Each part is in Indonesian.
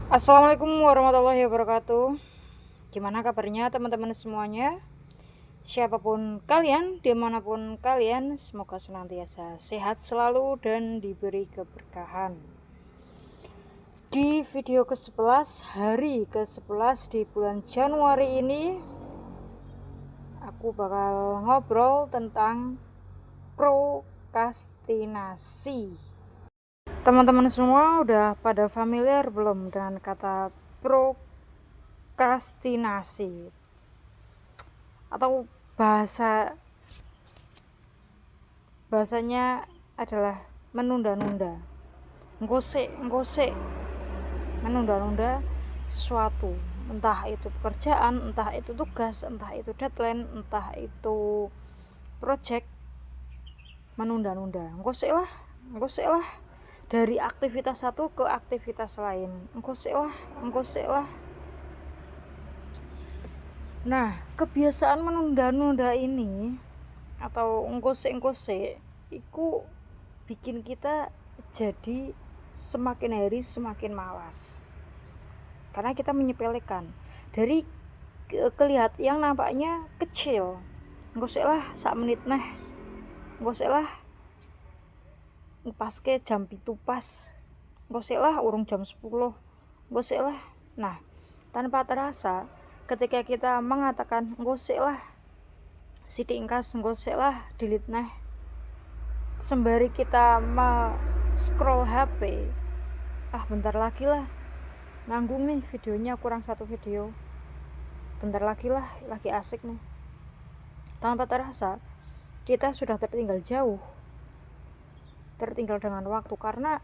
Assalamualaikum warahmatullahi wabarakatuh. Gimana kabarnya teman-teman semuanya? Siapapun kalian, dimanapun kalian, semoga senantiasa sehat selalu dan diberi keberkahan. Di video ke-11, hari ke-11 di bulan Januari ini, aku bakal ngobrol tentang prokrastinasi. Teman-teman semua udah pada familiar belum dengan kata prokrastinasi? Atau bahasanya adalah menunda-nunda, ngosek, menunda-nunda suatu, entah itu pekerjaan, entah itu tugas, entah itu deadline, entah itu project. Menunda-nunda, ngosek lah dari aktivitas satu ke aktivitas lain, ngosek lah. Nah, kebiasaan menunda-nunda ini atau ngosek itu bikin kita jadi semakin hari semakin malas, karena kita menyepelekan dari kelihat yang nampaknya kecil. Ngosek lah sak menit neh, ngosek lah ngepaske jam 7 pas, ngosek lah urung jam 10, ngosek lah. Nah, tanpa terasa ketika kita mengatakan ngosek lah sidik engkas, ngosek lah delete neh, sembari kita scroll HP, bentar lagi lah, nanggung nih videonya kurang satu video, bentar lagi lah, lagi asik nih. Tanpa terasa kita sudah tertinggal jauh, tertinggal dengan waktu, karena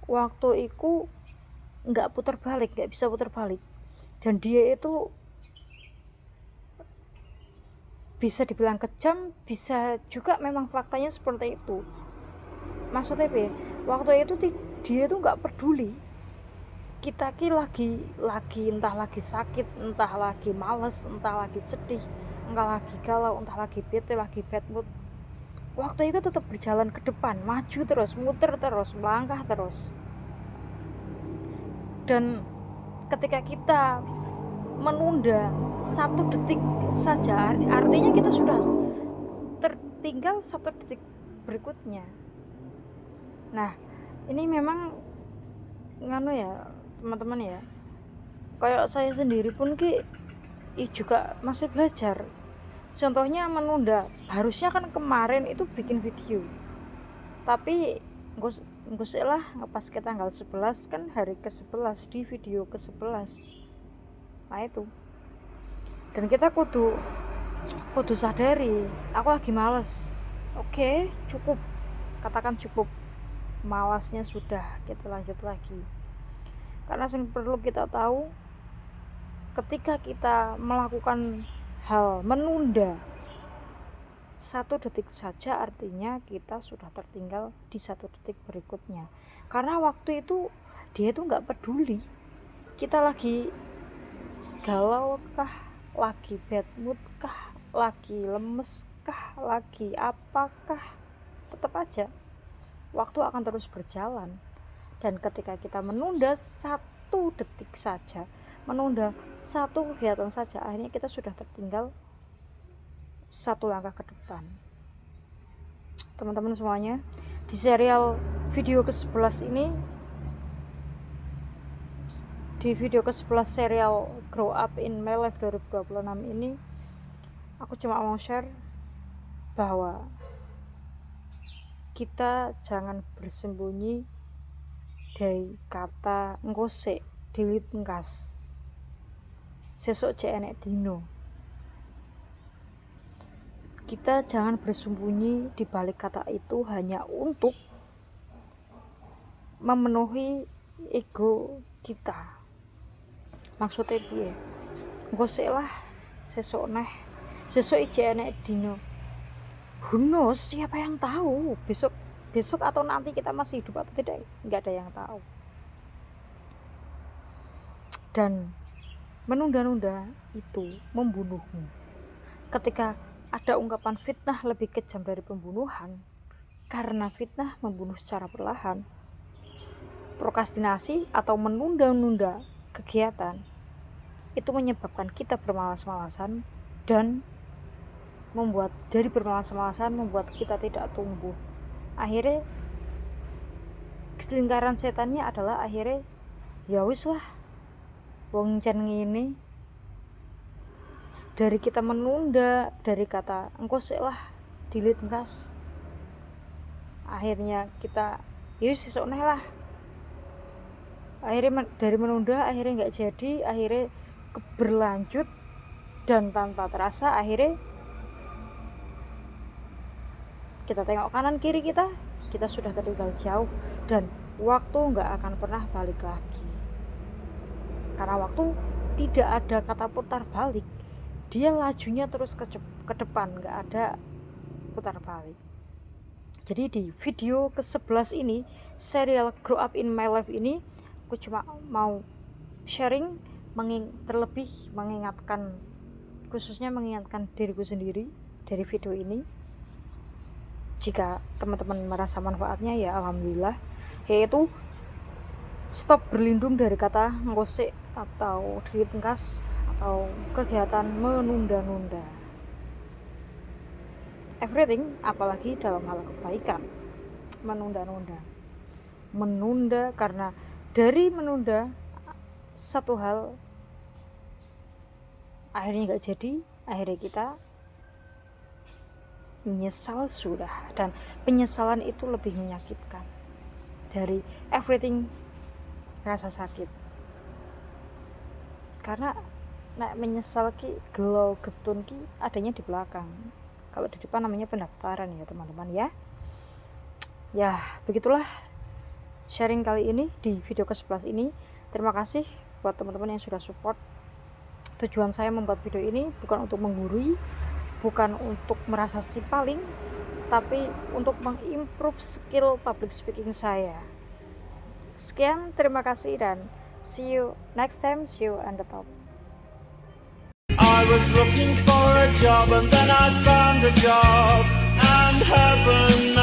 waktu itu nggak bisa putar balik, dan dia itu bisa dibilang kejam, bisa juga memang faktanya seperti itu. Maksudnya waktu itu dia tuh nggak peduli kita lagi entah lagi sakit, entah lagi males, entah lagi sedih, entah lagi galau, entah lagi bete, lagi bad mood. Waktu itu tetap berjalan ke depan, maju terus, muter terus, melangkah terus. Dan ketika kita menunda satu detik saja, artinya kita sudah tertinggal satu detik berikutnya. Nah, ini memang nganu ya teman-teman ya, kayak saya sendiri pun juga masih belajar. Contohnya menunda, harusnya kan kemarin itu bikin video, tapi ngusik lah pas ke tanggal 11, kan hari ke-11 di video ke-11. Nah itu, dan kita kudu sadari aku lagi males. Oke, cukup, katakan cukup, malasnya sudah, kita lanjut lagi. Karena yang perlu kita tahu, ketika kita melakukan hal menunda satu detik saja, artinya kita sudah tertinggal di satu detik berikutnya. Karena waktu itu dia itu nggak peduli kita lagi galau kah, lagi bad mood kah, lagi lemes kah, lagi apakah, tetap aja waktu akan terus berjalan. Dan ketika kita menunda satu detik saja, menunda satu kegiatan saja, akhirnya kita sudah tertinggal satu langkah ke depan. Teman-teman semuanya, di serial video ke-11 ini, di video ke-11 serial Grow Up in My Life 2026 ini, aku cuma mau share bahwa kita jangan bersembunyi dari kata ngosek, delete ngkas, sesok cek enek dino. Kita jangan bersembunyi di balik kata itu hanya untuk memenuhi ego kita. Maksudnya piye? Ngosek lah sesok cek enek dino. Who knows, siapa yang tahu besok atau nanti kita masih hidup atau tidak, nggak ada yang tahu. Dan menunda-nunda itu membunuhmu. Ketika ada ungkapan fitnah lebih kejam dari pembunuhan, karena fitnah membunuh secara perlahan, prokrastinasi atau menunda-nunda kegiatan itu menyebabkan kita bermalas-malasan dan dari bermalas-malasan membuat kita tidak tumbuh. Akhirnya lingkaran setannya adalah akhirnya ya wis lah wong cen ngene, dari kita menunda, dari kata engko sik lah delete ngas, akhirnya kita yus sesuk neh lah, akhirnya dari menunda akhirnya nggak jadi, akhirnya berlanjut, dan tanpa terasa akhirnya kita tengok kanan kiri kita sudah tertinggal jauh, dan waktu nggak akan pernah balik lagi, karena waktu tidak ada kata putar balik, dia lajunya terus ke depan, nggak ada putar balik. Jadi di video ke-11 ini, serial Grow Up in My Life ini, aku cuma mau sharing, terlebih mengingatkan, khususnya mengingatkan diriku sendiri dari video ini. Jika teman-teman merasa manfaatnya ya alhamdulillah, yaitu stop berlindung dari kata ngosek atau delete ngas atau kegiatan menunda-nunda everything, apalagi dalam hal kebaikan. Menunda karena dari menunda satu hal akhirnya gak jadi, akhirnya kita menyesal sudah, dan penyesalan itu lebih menyakitkan dari everything rasa sakit, karena menyesal ki gelo getun ki adanya di belakang, kalau di depan namanya pendaftaran ya teman-teman ya. Ya begitulah sharing kali ini di video ke-11 ini. Terima kasih buat teman-teman yang sudah support. Tujuan saya membuat video ini bukan untuk menggurui, bukan untuk merasa si paling, tapi untuk mengimprove skill public speaking saya. Sekian, terima kasih, dan see you next time. See you on the top. I was looking for a job and then I found a job, and heaven